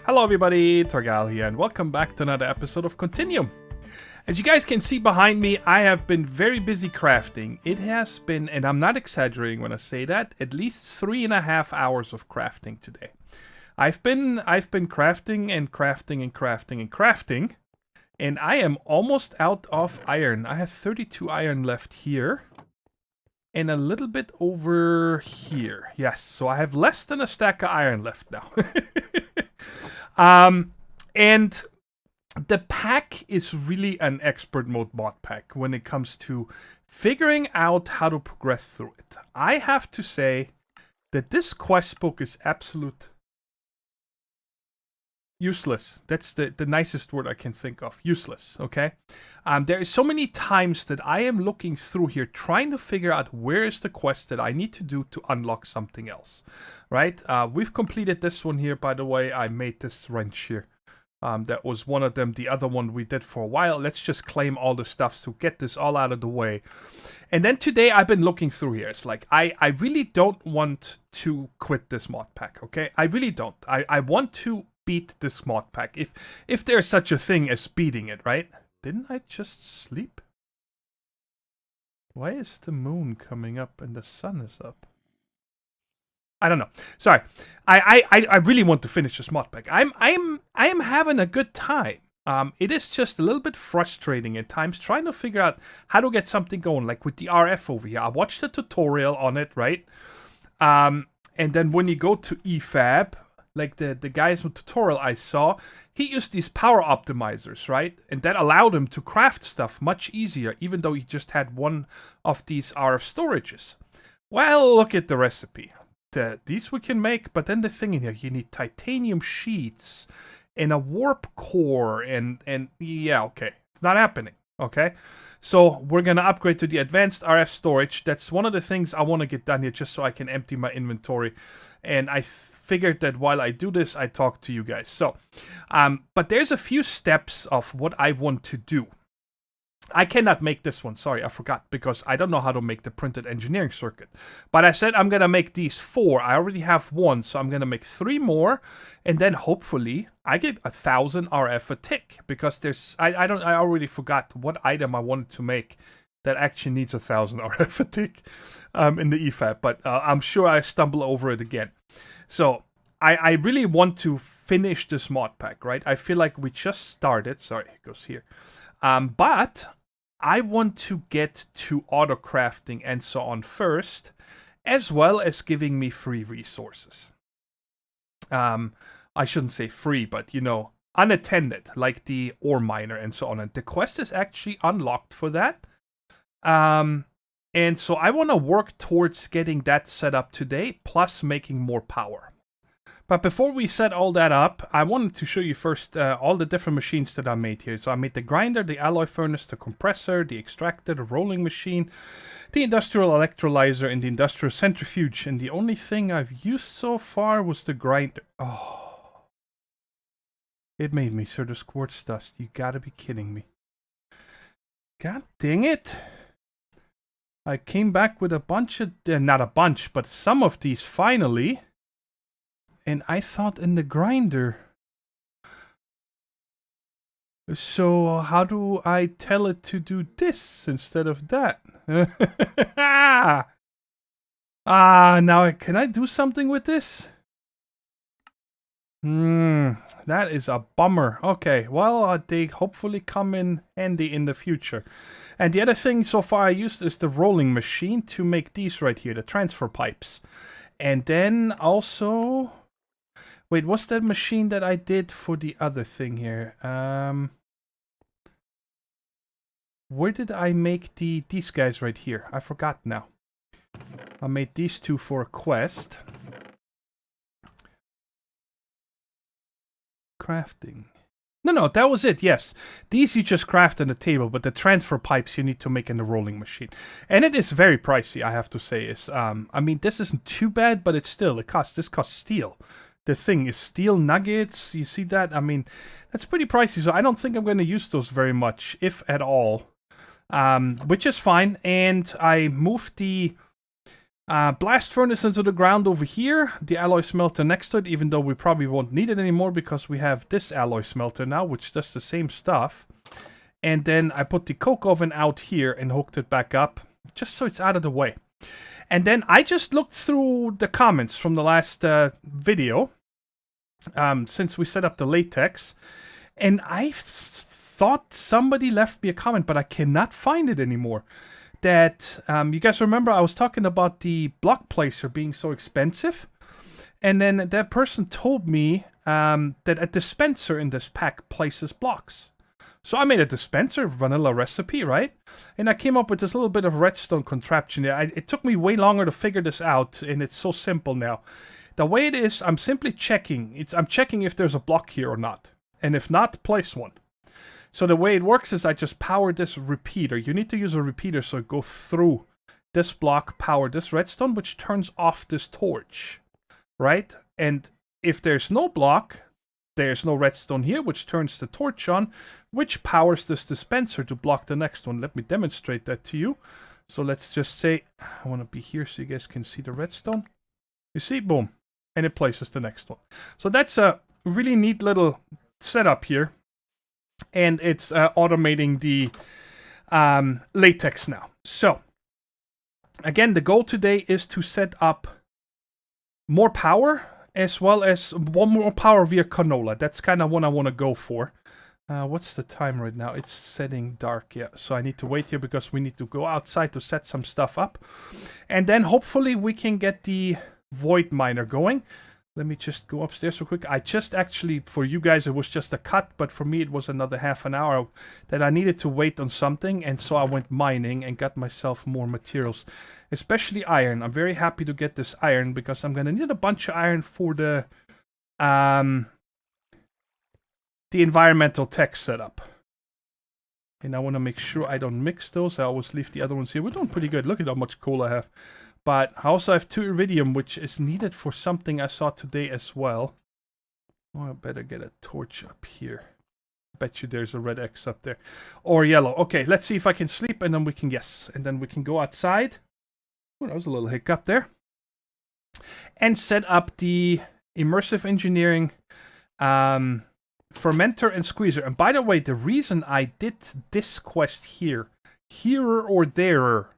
Hello everybody, Thorgal here, and welcome back to another episode of Continuum. As you guys can see behind me, I have been very busy crafting. It has been, and I'm not exaggerating when I say that, at least 3.5 hours of crafting today. I've been crafting and crafting and crafting and crafting, and I am almost out of iron. I have 32 iron left here, and a little bit over here. Yes, so I have less than a stack of iron left now. And the pack is really an expert mode mod pack when it comes to figuring out how to progress through it. I have to say that this quest book is absolute useless. That's the nicest word I can think of. Useless, okay? There is so many times that I am looking through here trying to figure out where is the quest that I need to do to unlock something else, right? We've completed this one here, by the way. I made this wrench here. That was one of them. The other one we did for a while. Let's just claim all the stuff to get this all out of the way. And then today I've been looking through here. It's like, I really don't want to quit this mod pack, okay? I really don't. I want to beat this mod pack. If there's such a thing as beating it, right? Didn't I just sleep? Why is the moon coming up and the sun is up? I don't know. Sorry. I really want to finish this mod pack. I am having a good time. It is just a little bit frustrating at times trying to figure out how to get something going, like with the RF over here. I watched a tutorial on it, right? And then when you go to EFAB, like the guy's tutorial I saw, he used these power optimizers, right? And that allowed him to craft stuff much easier, even though he just had one of these RF storages. Well, look at the recipe. These we can make, but then the thing in here, you need titanium sheets and a warp core, and yeah, okay. It's not happening, okay? So we're going to upgrade to the advanced RF storage. That's one of the things I want to get done here just so I can empty my inventory. And I figured that while I do this, I talk to you guys. So, but there's a few steps of what I want to do. I cannot make this one, sorry, I forgot, because I don't know how to make the printed engineering circuit. But I said I'm going to make these 4. I already have 1, so I'm going to make 3 more, and then hopefully I get 1,000 RF a tick, because there's, I already forgot what item I wanted to make that actually needs 1,000 RF a tick in the EFAB, but I'm sure I stumble over it again. So I really want to finish this mod pack, right? I feel like we just started, sorry, it goes here. But I want to get to auto crafting and so on first, as well as giving me free resources. I shouldn't say free, but you know, unattended, like the ore miner and so on. And the quest is actually unlocked for that. And so I want to work towards getting that set up today, plus making more power. But before we set all that up, I wanted to show you first all the different machines that I made here. So I made the grinder, the alloy furnace, the compressor, the extractor, the rolling machine, the industrial electrolyzer, and the industrial centrifuge. And the only thing I've used so far was the grinder. Oh, it made me sort of quartz dust. You gotta be kidding me. God dang it. I came back with a bunch of, not a bunch, but some of these finally. And I thought in the grinder. So how do I tell it to do this instead of that? Now can I do something with this? That is a bummer. Okay, well, they hopefully come in handy in the future. And the other thing so far I used is the rolling machine to make these right here, the transfer pipes. And then also... Wait, what's that machine that I did for the other thing here? Where did I make these guys right here? I forgot now. I made these 2 for a quest. Crafting. No, that was it, yes. These you just craft on the table, but the transfer pipes you need to make in the rolling machine. And it is very pricey, I have to say. I mean, this isn't too bad, but this costs steel. The thing is steel nuggets, you see that? I mean, that's pretty pricey, so I don't think I'm going to use those very much, if at all. Which is fine, and I moved the Blast furnace into the ground over here. The alloy smelter next to it, even though we probably won't need it anymore because we have this alloy smelter now, which does the same stuff. And then I put the coke oven out here and hooked it back up, just so it's out of the way. And then I just looked through the comments from the last video, since we set up the latex, and I thought somebody left me a comment, but I cannot find it anymore. That, you guys remember I was talking about the block placer being so expensive? And then that person told me that a dispenser in this pack places blocks. So I made a dispenser, vanilla recipe, right? And I came up with this little bit of redstone contraption. It took me way longer to figure this out, and it's so simple now. The way it is, I'm simply checking. I'm checking if there's a block here or not. And if not, place one. So the way it works is I just power this repeater. You need to use a repeater so it goes through this block, power this redstone, which turns off this torch, right? And if there's no block, there's no redstone here, which turns the torch on, which powers this dispenser to block the next one. Let me demonstrate that to you. So let's just say, I want to be here so you guys can see the redstone. You see, boom, and it places the next one. So that's a really neat little setup here. And it's automating the latex now. So, again, the goal today is to set up more power, as well as one more power via Canola. That's kind of what I want to go for. What's the time right now? It's setting dark, yeah. So I need to wait here because we need to go outside to set some stuff up. And then hopefully we can get the void miner going. Let me just go upstairs real quick. I just actually, for you guys, it was just a cut, but for me it was another half an hour that I needed to wait on something, and so I went mining and got myself more materials, especially iron. I'm very happy to get this iron because I'm gonna need a bunch of iron for the environmental tech setup. And I want to make sure I don't mix those. I always leave the other ones here. We're doing pretty good. Look at how much coal I have. But I also have 2 iridium, which is needed for something I saw today as well. Oh, I better get a torch up here. Bet you there's a red X up there. Or yellow. Okay, let's see if I can sleep, and then we can, yes. And then we can go outside. Oh, that was a little hiccup there. And set up the immersive engineering fermenter and squeezer. And by the way, the reason I did this quest here or there,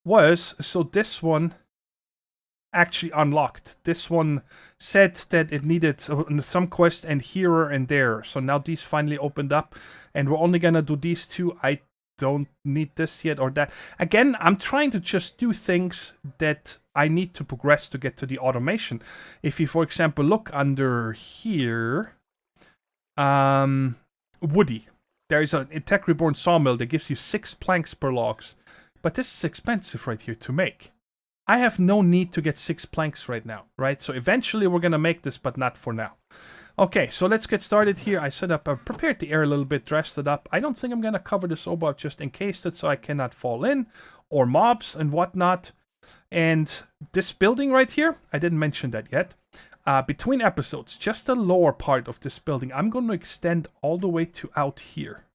was so this one actually unlocked. This one said that it needed some quest and here and there. So now these finally opened up, and we're only gonna do these 2. I don't need this yet or that. Again, I'm trying to just do things that I need to progress to get to the automation. If you, for example, look under here, Woody, there is a Tech Reborn sawmill that gives you 6 planks per logs. But this is expensive right here to make. I have no need to get 6 planks right now, right? So eventually we're going to make this, but not for now. Okay, so let's get started here. I set up, prepared the air a little bit, dressed it up. I don't think I'm going to cover this over. I've just encased it so I cannot fall in, or mobs and whatnot. And this building right here, I didn't mention that yet. Between episodes, just the lower part of this building, I'm going to extend all the way to out here.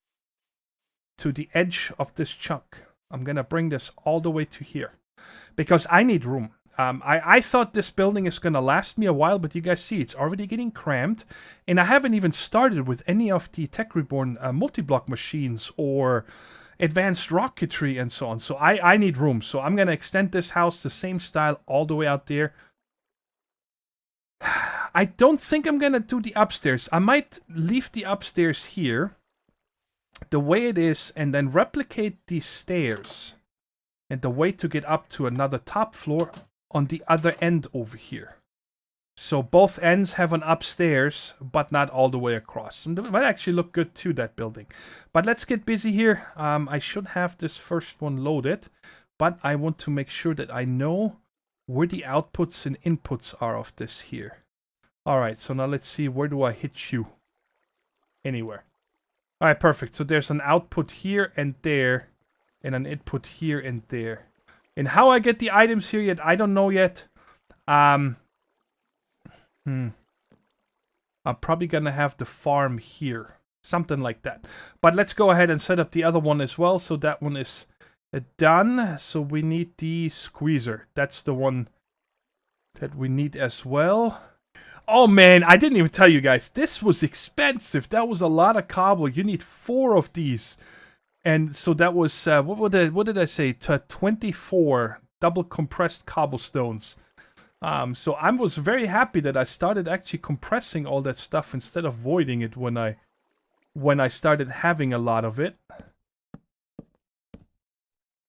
To the edge of this chunk. I'm going to bring this all the way to here. Because I need room. I thought this building is going to last me a while, but you guys see it's already getting crammed. And I haven't even started with any of the Tech Reborn multi-block machines or advanced rocketry and so on. So I need room. So I'm going to extend this house the same style all the way out there. I don't think I'm going to do the upstairs. I might leave the upstairs here the way it is, and then replicate these stairs and the way to get up to another top floor on the other end over here. So both ends have an upstairs, but not all the way across. And it might actually look good too, that building. But let's get busy here. I should have this first one loaded, but I want to make sure that I know where the outputs and inputs are of this here. Alright, so now let's see, where do I hit you? Anywhere. Alright, perfect. So there's an output here and there, and an input here and there. And how I get the items here yet, I don't know yet. I'm probably gonna have the farm here. Something like that. But let's go ahead and set up the other one as well. So that one is done. So we need the squeezer. That's the one that we need as well. Oh man, I didn't even tell you guys. This was expensive. That was a lot of cobble. You need 4 of these. And so that was, what did I say? 24 double compressed cobblestones. So I was very happy that I started actually compressing all that stuff instead of voiding it when I started having a lot of it.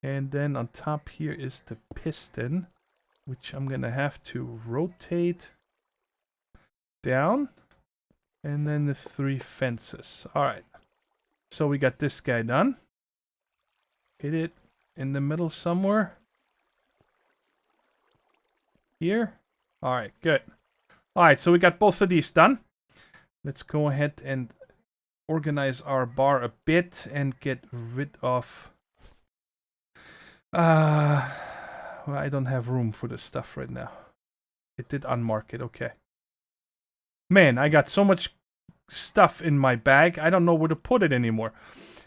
And then on top here is the piston, which I'm gonna have to rotate down. And then the 3 fences. Alright. So we got this guy done. Hit it in the middle somewhere. Here. Alright, good. Alright, so we got both of these done. Let's go ahead and organize our bar a bit and get rid of... well, I don't have room for this stuff right now. It did unmark it, okay. Man, I got so much stuff in my bag, I don't know where to put it anymore.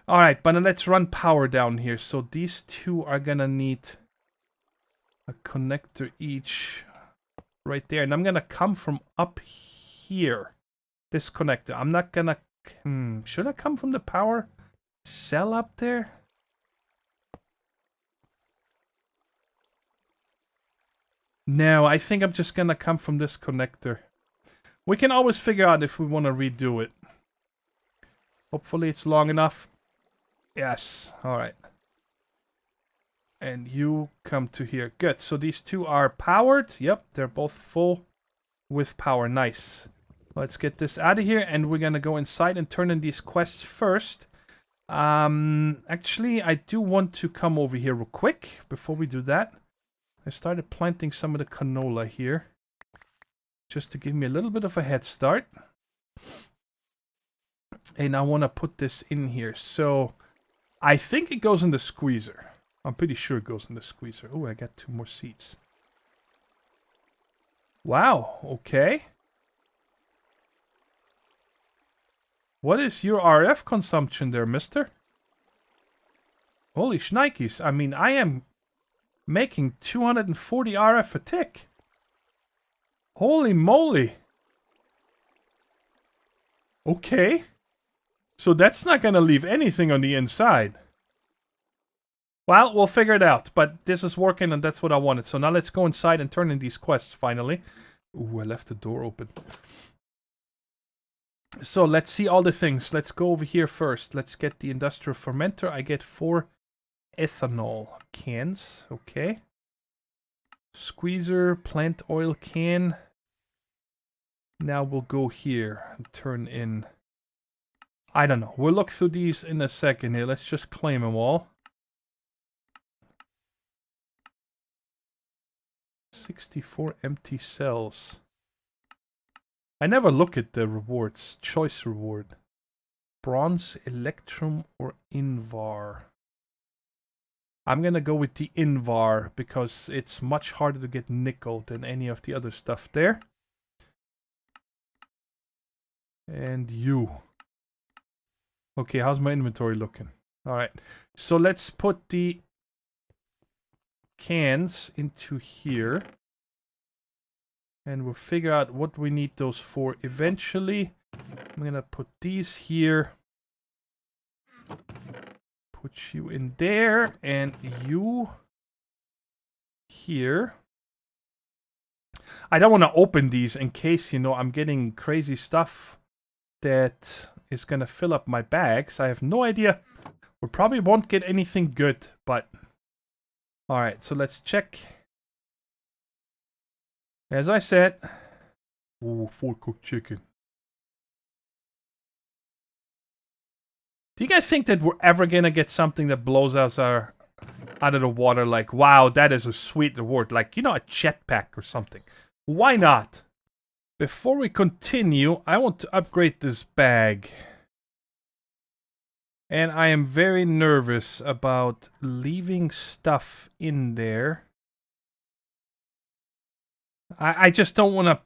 Alright, but let's run power down here. So these 2 are gonna need a connector each right there. And I'm gonna come from up here. This connector. I'm not gonna... should I come from the power cell up there? No, I think I'm just gonna come from this connector. We can always figure out if we want to redo it. Hopefully it's long enough. Yes, alright. And you come to here. Good, so these 2 are powered. Yep, they're both full with power. Nice. Let's get this out of here, and we're gonna go inside and turn in these quests first. Actually, I do want to come over here real quick before we do that. I started planting some of the canola here, just to give me a little bit of a head start. And I want to put this in here. So I think it goes in the squeezer. I'm pretty sure it goes in the squeezer. Oh, I got 2 more seeds. Wow, okay. What is your RF consumption there, mister? Holy shnikes. I mean, I am making 240 RF a tick. Holy moly. Okay. So that's not gonna leave anything on the inside. Well, we'll figure it out. But this is working and that's what I wanted. So now let's go inside and turn in these quests finally. Ooh, I left the door open. So let's see all the things. Let's go over here first. Let's get the industrial fermenter. I get 4 ethanol cans. Okay. Squeezer, plant oil can. Now we'll go here and turn in... I don't know. We'll look through these in a second here. Let's just claim them all. 64 empty cells. I never look at the rewards. Choice reward. Bronze, Electrum, or Invar. I'm gonna go with the Invar because it's much harder to get nickel than any of the other stuff there. And you. Okay, how's my inventory looking? Alright, so let's put the cans into here. And we'll figure out what we need those for eventually. I'm gonna put these here. Put you in there, and you here. I don't want to open these in case, you know, I'm getting crazy stuff that is gonna fill up my bags. I have no idea. We probably won't get anything good, but... Alright, so let's check. As I said... Ooh, 4 cooked chicken. Do you guys think that we're ever gonna get something that blows us out of the water? Like, wow, that is a sweet reward. Like, you know, a jetpack or something. Why not? Before we continue, I want to upgrade this bag. And I am very nervous about leaving stuff in there. I just don't want to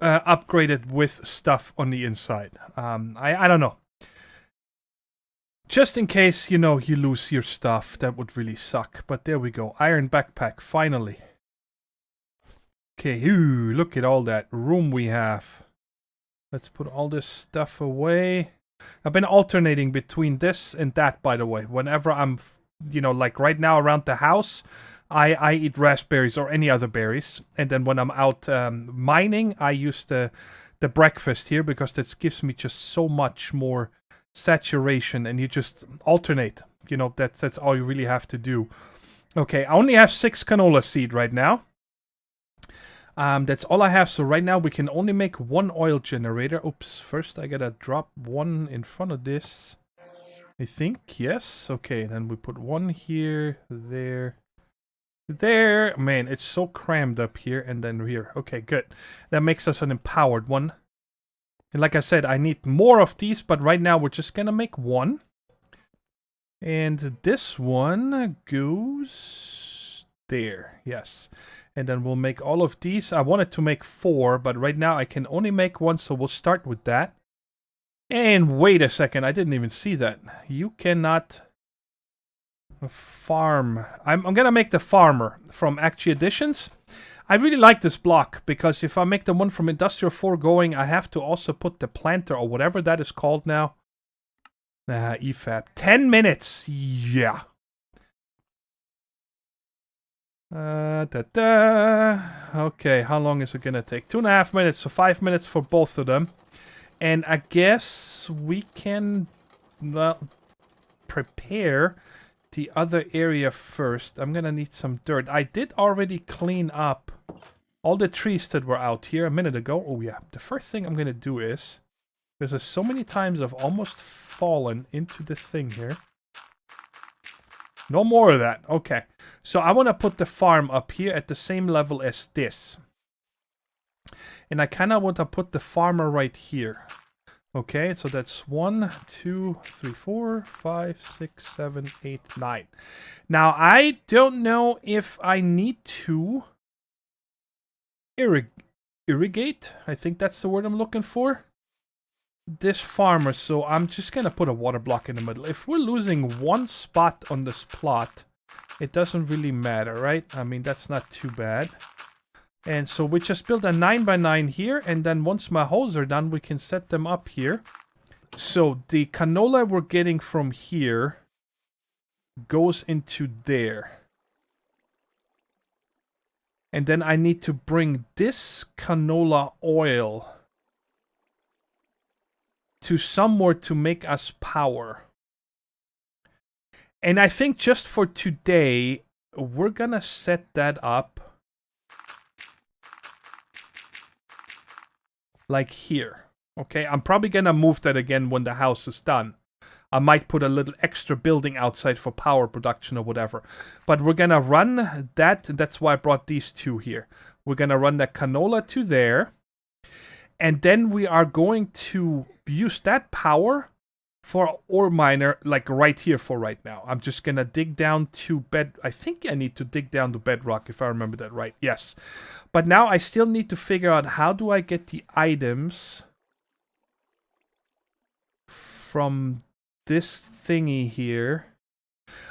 upgrade it with stuff on the inside. I don't know. Just in case, you know, you lose your stuff. That would really suck. But there we go. Iron backpack, finally. Okay, ooh, look at all that room we have. Let's put all this stuff away. I've been alternating between this and that, by the way. Whenever I'm, you know, like right now around the house, I eat raspberries or any other berries. And then when I'm out mining, I use the breakfast here because that gives me just so much more saturation, and you just alternate. You know, that's all you really have to do. Okay, I only have 6 canola seed right now. That's all I have. So right now we can only make 1 oil generator. Oops, first I gotta drop 1 in front of this. I think, yes. Okay, then we put 1 here, there. Man, it's so crammed up here and then here. Okay, good. That makes us an empowered one. And like I said, I need more of these, but right now we're just gonna make 1. And this one goes there, yes. And then we'll make all of these. I wanted to make 4, but right now I can only make 1, so we'll start with that. And wait a second, I didn't even see that. You cannot farm. I'm gonna make the farmer from Actually Additions. I really like this block, because if I make the one from Industrial 4 going, I have to also put the planter, or whatever that is called now. EFAB. 10 minutes! Yeah. Okay, how long is it gonna take? 2.5 minutes, so 5 minutes for both of them. And I guess we can, well, prepare the other area first. I'm gonna need some dirt. I did already clean up all the trees that were out here a minute ago. Oh yeah, the first thing I'm gonna do is, because there's so many times I've almost fallen into the thing here. No more of that. Okay, so I want to put the farm up here at the same level as this. And I kind of want to put the farmer right here. Okay, so that's 1, 2, 3, 4, 5, 6, 7, 8, 9. Now, I don't know if I need to irrigate. I think that's the word I'm looking for. This farmer, so I'm just going to put a water block in the middle. If we're losing 1 spot on this plot, it doesn't really matter, right? I mean, that's not too bad. And so we just build a 9x9 here, and then once my holes are done, we can set them up here. So the canola we're getting from here goes into there. And then I need to bring this canola oil to somewhere to make us power. And I think just for today, we're gonna set that up like here. Okay, I'm probably gonna move that again when the house is done. I might put a little extra building outside for power production or whatever. But we're gonna run that, and that's why I brought these 2 here. We're gonna run that canola to there. And then we are going to use that power for ore miner, like right here for right now. I'm just gonna dig down to bed. I think I need to dig down to bedrock, if I remember that right. Yes. But now I still need to figure out, how do I get the items from this thingy here?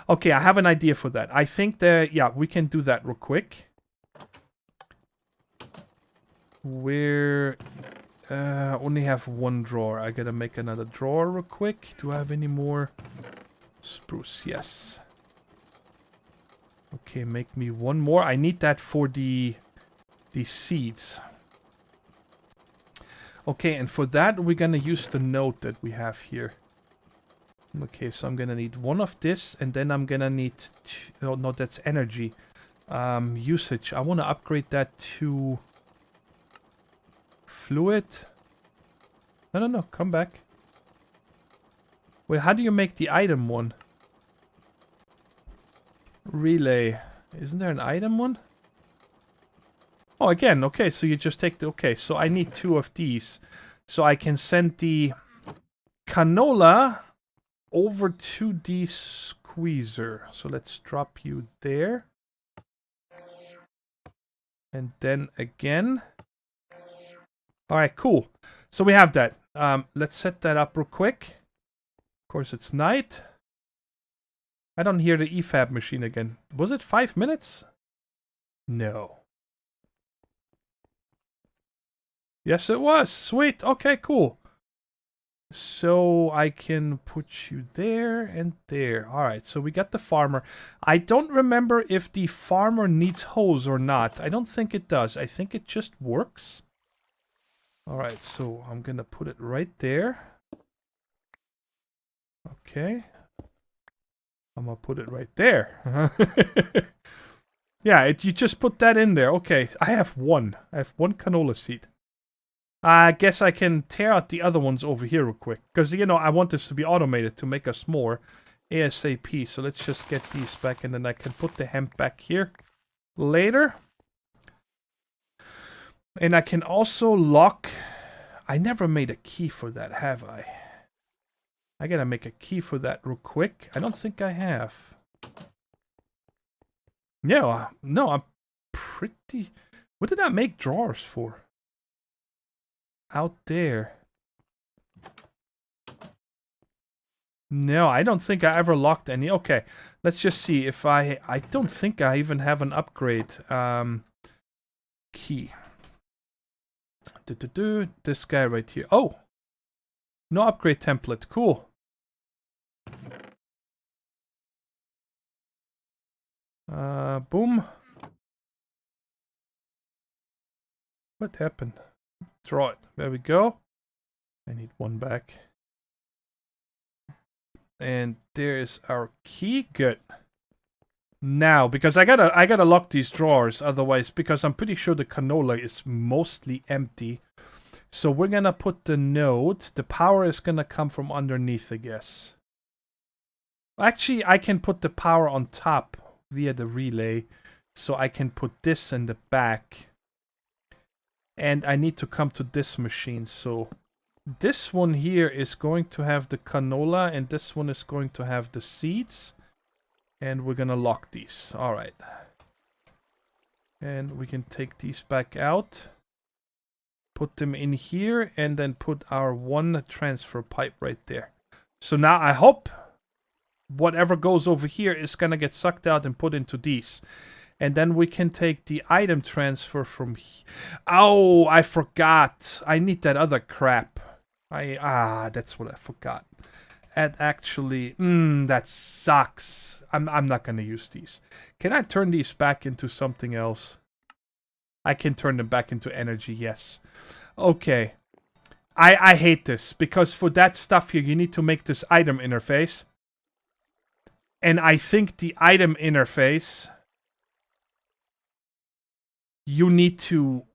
Okay, I have an idea for that. I think that, yeah, we can do that real quick. We're only have 1 drawer. I gotta make another drawer real quick. Do I have any more spruce? Yes. Okay, make me 1 more. I need that for the seeds. Okay, and for that we're gonna use the node that we have here. Okay, so I'm gonna need 1 of this, and then I'm gonna need oh no, that's energy usage. I want to upgrade that to fluid. No, come back. Wait, how do you make the item one? Relay. Isn't there an item one? Oh, again, okay, so you just take the... Okay, so I need 2 of these. So I can send the canola over to the squeezer. So let's drop you there. And then again. Alright, cool. So we have that. Let's set that up real quick. Of course, it's night. I don't hear the EFAB machine again. Was it 5 minutes? No. Yes, it was. Sweet. Okay, cool. So I can put you there and there. All right, so we got the farmer. I don't remember if the farmer needs hose or not. I don't think it does. I think it just works. All right, so I'm going to put it right there. Okay. I'm going to put it right there. Yeah, you just put that in there. Okay, I have one. I have one canola seed. I guess I can tear out the other ones over here real quick. Because, you know, I want this to be automated to make us more ASAP. So let's just get these back and then I can put the hemp back here later. And I can also lock... I never made a key for that, have I? I gotta make a key for that real quick. I don't think I have. No, I'm pretty... What did I make drawers for? Out there. No, I don't think I ever locked any. Okay, let's just see if I don't think I even have an upgrade key. This guy right here. Oh, no upgrade template. Cool. Boom. What happened? Draw it. There we go. I need one back. And there's our key. Good. Now, because I gotta lock these drawers, otherwise, because I'm pretty sure the canola is mostly empty. So we're gonna put the node. The power is gonna come from underneath, I guess. Actually, I can put the power on top via the relay. So I can put this in the back. And I need to come to this machine, so this one here is going to have the canola, and this one is going to have the seeds. And we're gonna lock these. Alright. And we can take these back out. Put them in here, and then put our one transfer pipe right there. So now I hope whatever goes over here is gonna get sucked out and put into these. And then we can take the item transfer from here. Oh, I forgot. I need that other crap. That's what I forgot. And actually, that sucks. I'm not gonna use these. Can I turn these back into something else? I can turn them back into energy, yes. Okay. I hate this, because for that stuff here, you need to make this item interface. And I think the item interface... You need to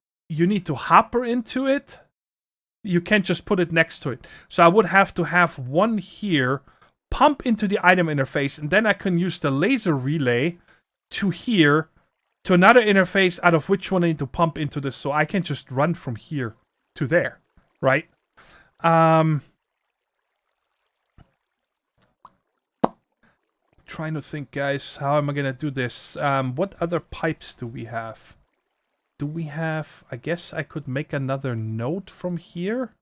hopper into it. You can't just put it next to it. So I would have to have one here, pump into the item interface, and then I can use the laser relay to here, to another interface out of which one I need to pump into this. So I can just run from here to there, right? Trying to think, guys, how am I gonna do this? What other pipes do we have? Do we have... I guess I could make another node from here?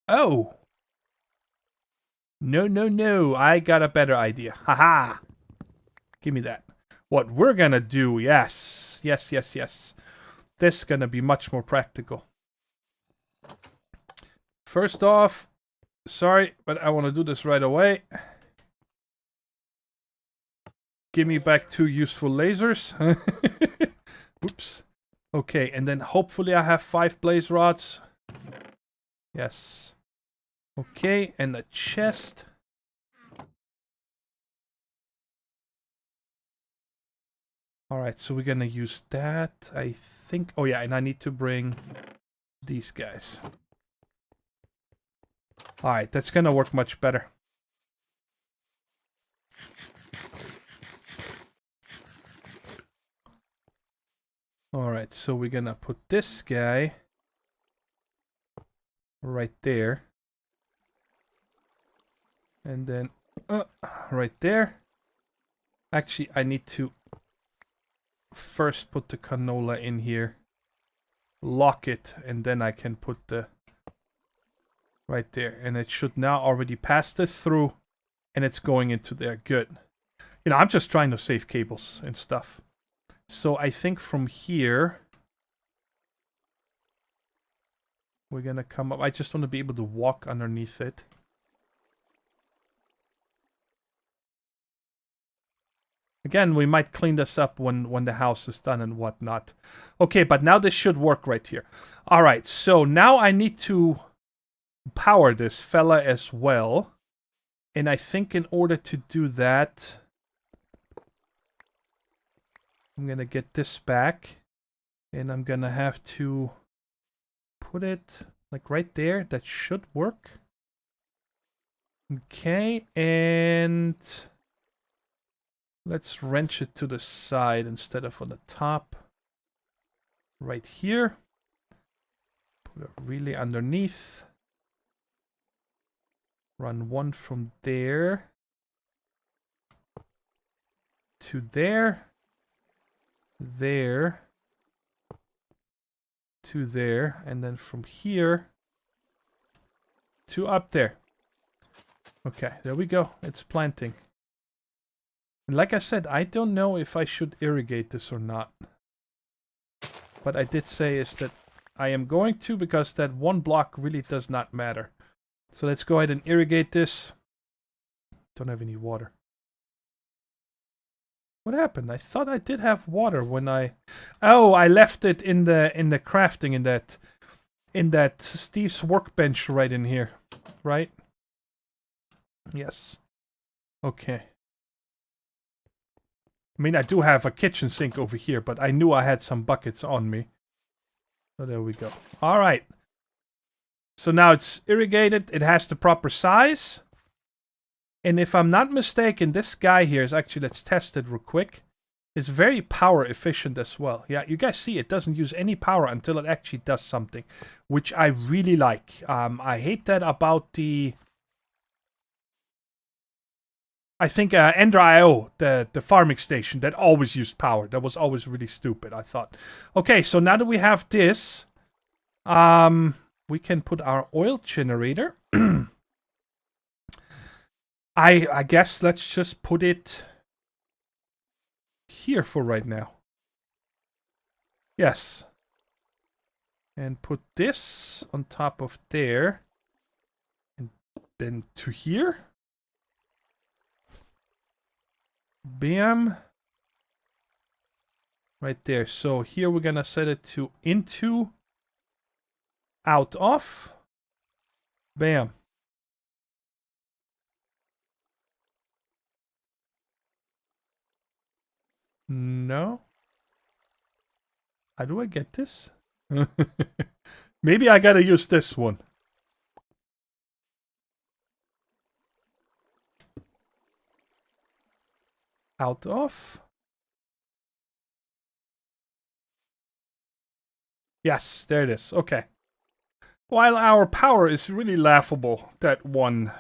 Oh! No. I got a better idea. Haha! Give me that. What we're gonna do... Yes. This is gonna be much more practical. First off... Sorry, but I want to do this right away. Give me back 2 useful lasers. Oops. Okay, and then hopefully I have 5 blaze rods. Yes. Okay, and a chest. Alright, so we're gonna use that, I think. Oh yeah, and I need to bring these guys. Alright, that's gonna work much better. Alright, so we're gonna put this guy right there. And then right there. Actually, I need to first put the canola in here. Lock it, and then I can put the... Right there. And it should now already pass this through. And it's going into there. Good. You know, I'm just trying to save cables and stuff. So I think from here, we're going to come up. I just want to be able to walk underneath it. Again, we might clean this up when the house is done and whatnot. Okay, but now this should work right here. All right, so now I need to power this fella as well. And I think in order to do that, I'm going to get this back. And I'm going to have to put it like right there. That should work. Okay, and let's wrench it to the side instead of on the top. Right here. Put it really underneath. Run one from there to there. There. To there. And then from here to up there. Okay, there we go. It's planting. And like I said, I don't know if I should irrigate this or not. But I did say is that I am going to, because that one block really does not matter. So let's go ahead and irrigate this. Don't have any water. What happened? I thought I did have water when I... Oh, I left it in the crafting in that Steve's workbench right in here, right? Yes. Okay. I mean, I do have a kitchen sink over here, but I knew I had some buckets on me. So there we go. All right. So now it's irrigated. It has the proper size. And if I'm not mistaken, this guy here is actually, let's test it real quick, is very power efficient as well. Yeah, you guys see it doesn't use any power until it actually does something, which I really like. I hate that about the... I think Ender.io, the farming station, that always used power. That was always really stupid, I thought. Okay, so now that we have this, we can put our oil generator. I guess let's just put it here for right now. Yes. And put this on top of there. And then to here. Bam. Right there. So here we're gonna set it to into, out of. Bam. No. How do I get this? Maybe I gotta use this one. Out of. Yes, there it is. Okay. While our power is really laughable, that one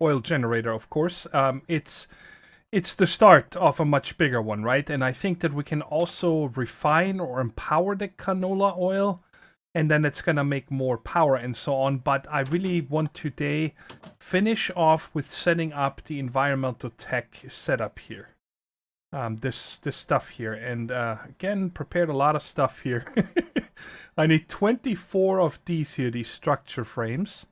oil generator, of course, it's the start of a much bigger one, right? And I think that we can also refine or empower the canola oil, and then it's gonna make more power and so on. But I really want today finish off with setting up the environmental tech setup here. This stuff here, and again, prepared a lot of stuff here. I need 24 of these here, these structure frames.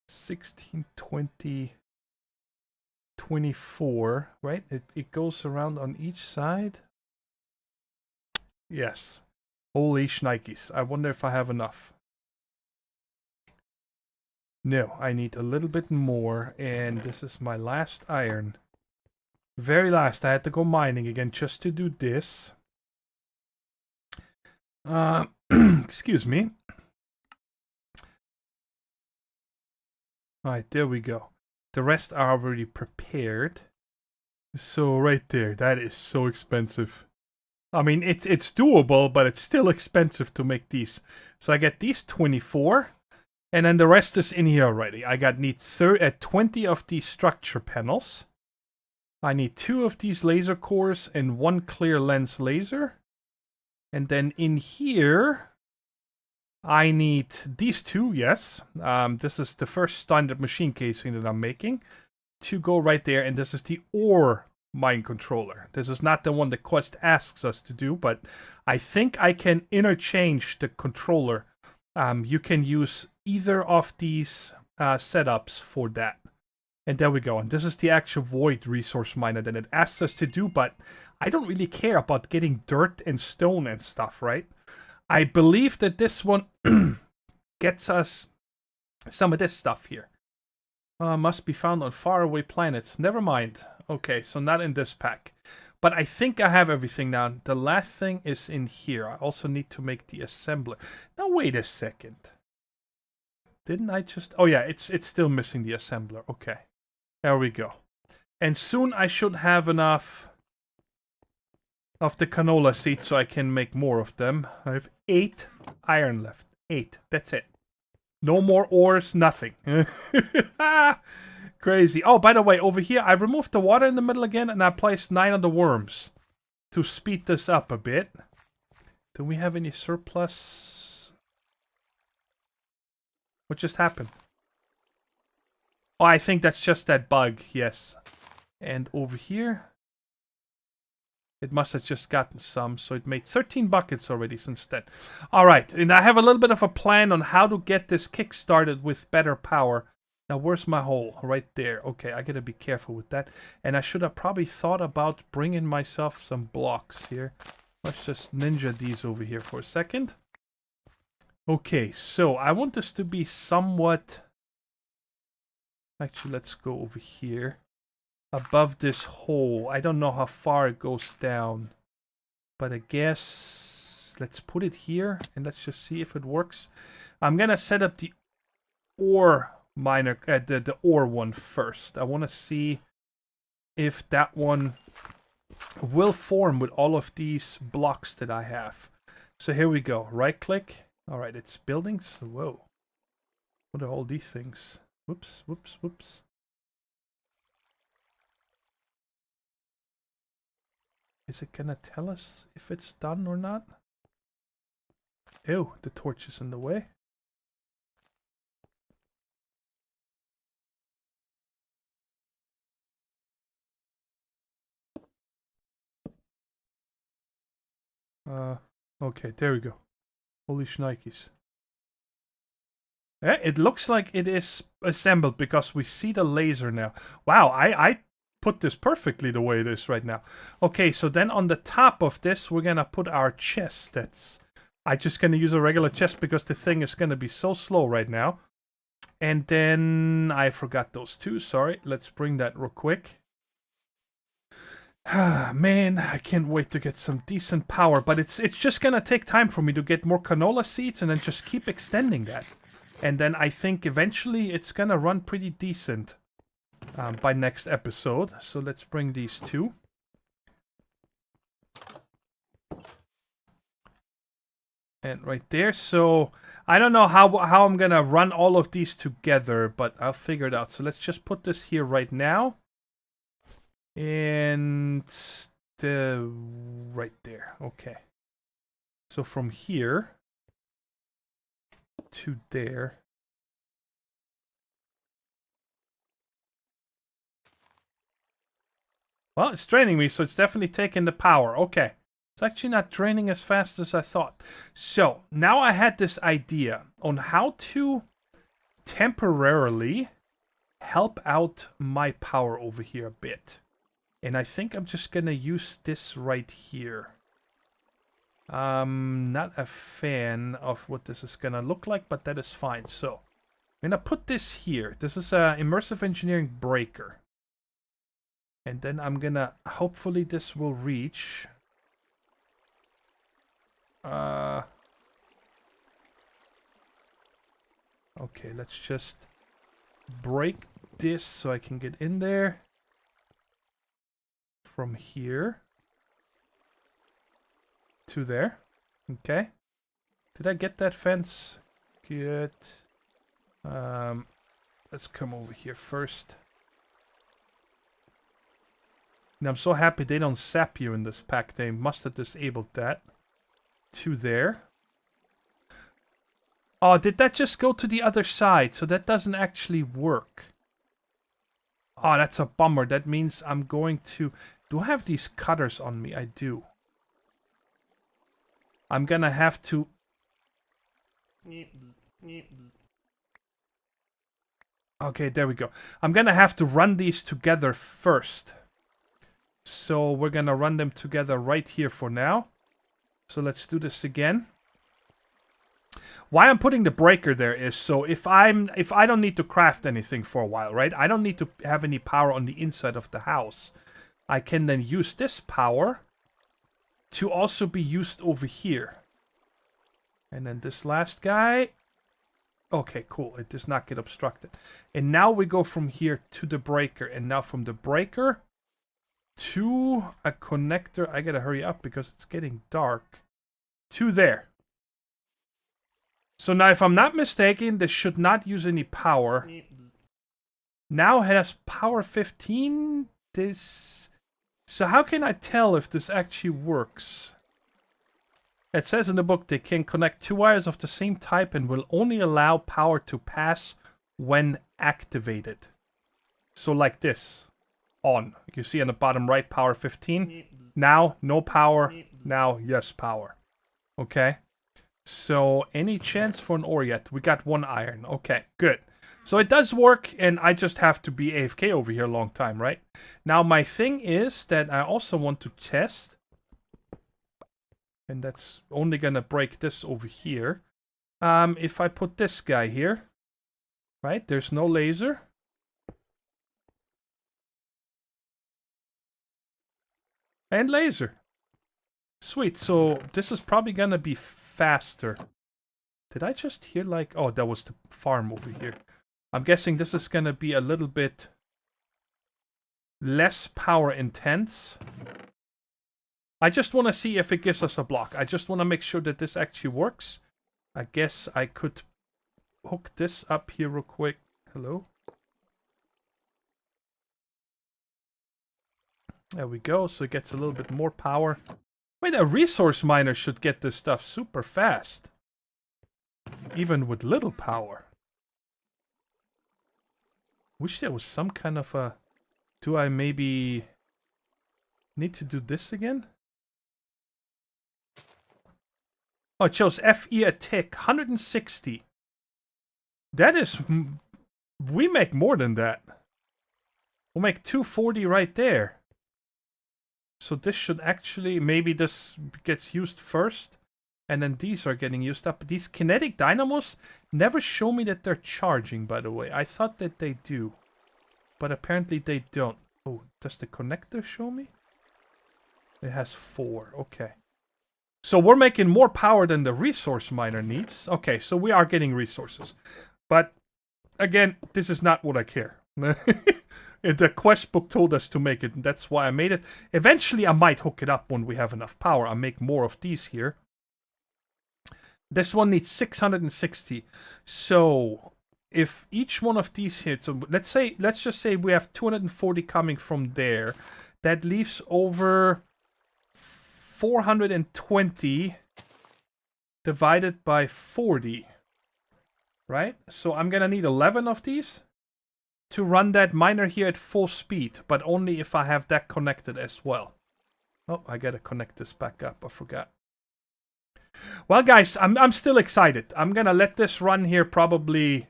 16, 20, 24, right? It goes around on each side. Yes. Holy shnikes. I wonder if I have enough. No, I need a little bit more, and this is my last iron. Very last. I had to go mining again just to do this. Excuse me. Alright, there we go. The rest are already prepared. So right there, that is so expensive. I mean, it's doable, but it's still expensive to make these. So I get these 24, and then the rest is in here already. I need 20 of these structure panels. I need 2 of these laser cores and 1 clear lens laser. And then in here, I need these 2, yes. This is the first standard machine casing that I'm making. to go right there, and this is the ore mine controller. This is not the one the quest asks us to do, but I think I can interchange the controller. You can use either of these setups for that. And there we go. And this is the actual void resource miner that it asks us to do, but I don't really care about getting dirt and stone and stuff, right? I believe that this one gets us some of this stuff here. Must be found on faraway planets. Never mind. Okay, so not in this pack. But I think I have everything now. The last thing is in here. I also need to make the assembler. Now wait a second. Didn't I just... Oh yeah, it's still missing the assembler. Okay. There we go. And soon I should have enough of the canola seeds so I can make more of them. I have 8 iron left. 8. That's it. No more ores, nothing. Crazy. Oh, by the way, over here, I removed the water in the middle again, and I placed 9 on the worms to speed this up a bit. Do we have any surplus? What just happened? Oh, I think that's just that bug, yes. And over here, it must have just gotten some, so it made 13 buckets already since then. Alright, and I have a little bit of a plan on how to get this kick started with better power. Now, where's my hole? Right there. Okay, I gotta be careful with that. And I should have probably thought about bringing myself some blocks here. Let's just ninja these over here for a second. Okay, so I want this to be somewhat... Actually, let's go over here. Above this hole. I don't know how far it goes down. But I guess... Let's put it here. And let's just see if it works. I'm gonna set up the ore miner... the ore one first. I want to see if that one will form with all of these blocks that I have. So here we go. Right click. Alright, it's buildings. Whoa. What are all these things? Whoops, whoops, whoops. Is it gonna tell us if it's done or not? Ew, the torch is in the way. Okay, there we go. Holy shnikes. Yeah, it looks like it is assembled because we see the laser now. Wow, I put this perfectly the way it is right now. Okay, so then on the top of this, we're gonna put our chest. I'm just gonna use a regular chest because the thing is gonna be so slow right now. And then I forgot those two, sorry. Let's bring that real quick. Man, I can't wait to get some decent power, but it's just gonna take time for me to get more canola seeds and then just keep extending that. And then I think eventually it's gonna run pretty decent by next episode. So let's bring these two. And right there, so I don't know how I'm gonna run all of these together, but I'll figure it out. So let's just put this here right now. And right there. Okay. So from here to there. Well, it's draining me, so it's definitely taking the power. Okay. It's actually not draining as fast as I thought. So now I had this idea on how to temporarily help out my power over here a bit. And I think I'm just gonna use this right here. Not a fan of what this is gonna look like, but that is fine. So I'm gonna put this here. This is a immersive engineering breaker. And then I'm gonna, hopefully this will reach. Okay, let's just break this so I can get in there. From here to there. Okay. Did I get that fence? Good. Let's come over here first. And I'm so happy they don't sap you in this pack. They must have disabled that. To there. Oh, did that just go to the other side? So that doesn't actually work. Oh, that's a bummer. That means I'm going to... Do I have these cutters on me? I do. I'm gonna have to... Okay, there we go. I'm gonna have to run these together first. So we're gonna run them together right here for now. So let's do this again. Why I'm putting the breaker there is so if I don't need to craft anything for a while, right? I don't need to have any power on the inside of the house. I can then use this power to also be used over here. And then this last guy. Okay, cool. It does not get obstructed. And now we go from here to the breaker. And now from the breaker to a connector. I gotta hurry up because it's getting dark. To there. So now if I'm not mistaken, this should not use any power. Now it has power 15. So how can I tell if this actually works? It says in the book they can connect two wires of the same type and will only allow power to pass when activated. So like this. On. You see on the bottom right, power 15. Now, no power. Now, yes, power. Okay. So, any chance for an ore yet? We got 1 iron. Okay, good. So it does work, and I just have to be AFK over here a long time, right? Now, my thing is that I also want to test. And that's only gonna break this over here. If I put this guy here, right? There's no laser. And laser. Sweet, so this is probably gonna be faster. Did I just hear like... Oh, that was the farm over here. I'm guessing this is gonna be a little bit less power intense. I just want to see if it gives us a block. I just want to make sure that this actually works. I guess I could hook this up here real quick. Hello? There we go, so it gets a little bit more power. Wait, a resource miner should get this stuff super fast. Even with little power. Wish there was some kind of a... Do I maybe need to do this again? Oh, it shows FE a tick, 160. That is... We make more than that. We'll make 240 right there. So this should actually... Maybe this gets used first. And then these are getting used up. These kinetic dynamos never show me that they're charging, by the way. I thought that they do. But apparently they don't. Oh, does the connector show me? It has 4. Okay. So we're making more power than the resource miner needs. Okay, so we are getting resources. But, again, this is not what I care. The quest book told us to make it, and that's why I made it. Eventually, I might hook it up when we have enough power. I'll make more of these here. This one needs 660. So, if each one of these here... So, let's just say we have 240 coming from there. That leaves over 420 divided by 40. Right? So, I'm going to need 11 of these to run that miner here at full speed, but only if I have that connected as well. Oh, I gotta connect this back up. I forgot. Well, guys, I'm still excited. I'm gonna let this run here probably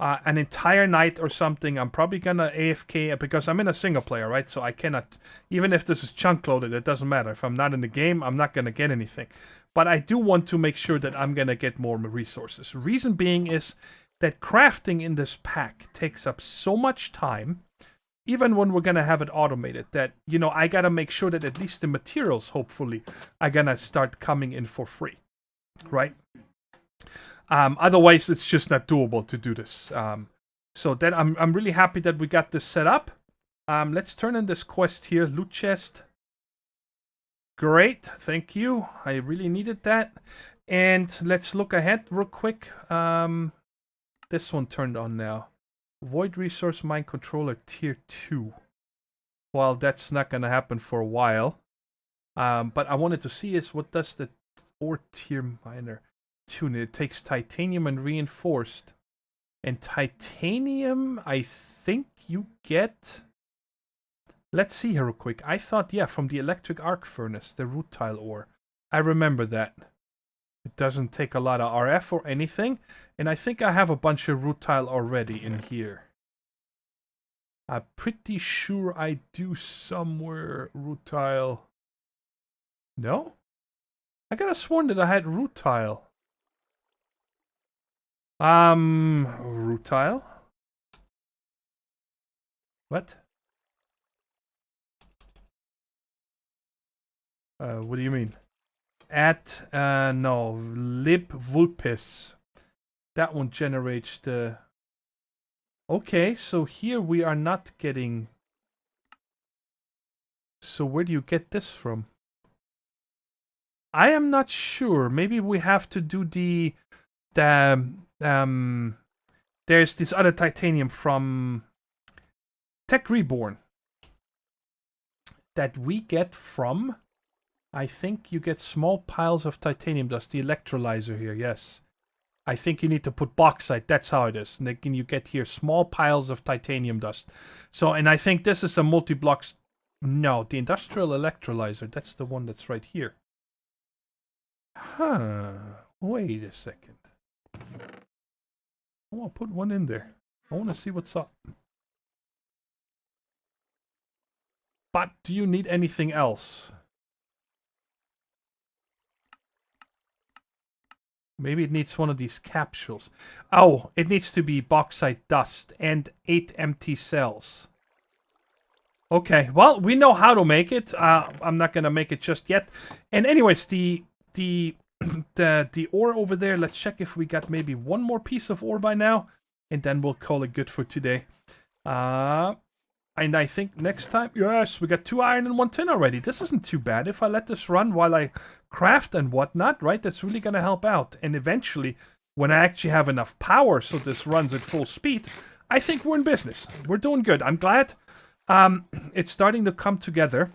an entire night or something. I'm probably gonna AFK because I'm in a single player, right? So I cannot, even if this is chunk loaded, it doesn't matter. If I'm not in the game, I'm not gonna get anything. But I do want to make sure that I'm gonna get more resources. Reason being is that crafting in this pack takes up so much time, even when we're going to have it automated, that, you know, I got to make sure that at least the materials, hopefully, are going to start coming in for free, right? Otherwise, it's just not doable to do this. So that I'm really happy that we got this set up. Let's turn in this quest here, loot chest. Great, thank you. I really needed that. And let's look ahead real quick. This one turned on now. Void Resource Mine Controller Tier 2. Well, that's not going to happen for a while. But I wanted to see is what does the ore tier miner tune? It takes titanium and reinforced. And titanium, I think you get... Let's see here real quick. I thought, yeah, from the electric arc furnace, the rutile ore. I remember that. It doesn't take a lot of RF or anything. And I think I have a bunch of rutile already in here. I'm pretty sure I do somewhere rutile. No? I could have sworn that I had rutile. Rutile? What? What do you mean? No, lib vulpes. That one generates the... Okay, so here we are not getting... So where do you get this from? I am not sure. Maybe we have to do there's this other titanium from Tech Reborn that we get from... I think you get small piles of titanium dust. The electrolyzer here, yes. I think you need to put bauxite. That's how it is. And then you get here small piles of titanium dust. So, and I think this is a multi-blocks... No, the industrial electrolyzer. That's the one that's right here. Huh. Wait a second. I want to put one in there. I want to see what's up. But do you need anything else? Maybe it needs one of these capsules. Oh, it needs to be bauxite dust and 8 empty cells. Okay, well, we know how to make it. I'm not gonna make it just yet. And anyways, the ore over there, let's check if we got maybe one more piece of ore by now. And then we'll call it good for today. And I think next time, yes, we got 2 iron and 1 tin already. This isn't too bad. If I let this run while I craft and whatnot, right, that's really going to help out. And eventually, when I actually have enough power so this runs at full speed, I think we're in business. We're doing good. I'm glad it's starting to come together.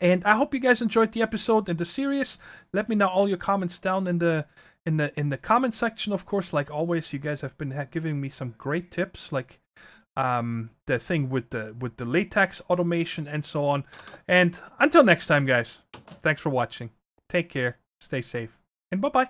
And I hope you guys enjoyed the episode and the series. Let me know all your comments down in the comment section. Of course, like always, you guys have been giving me some great tips, like the thing with the latex automation and so on. And until next time, guys, thanks for watching. Take care, stay safe, and bye-bye.